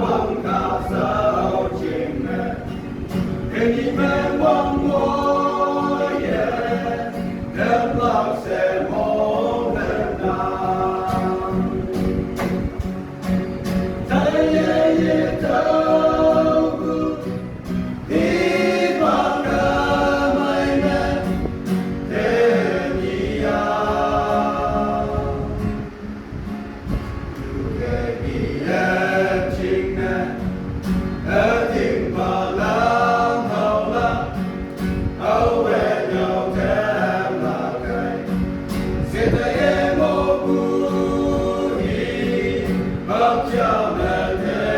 vọng cả sao chim cái gì mà mong mỏi em lòng sẽ mong em nào thấy ye đâu đi bằng cả mai này thế nhỉ cái gì em chính ở tình và lắm hậu lắm hậu về nhau theo là cái sẽ thấy em một buổi bắp cho mẹ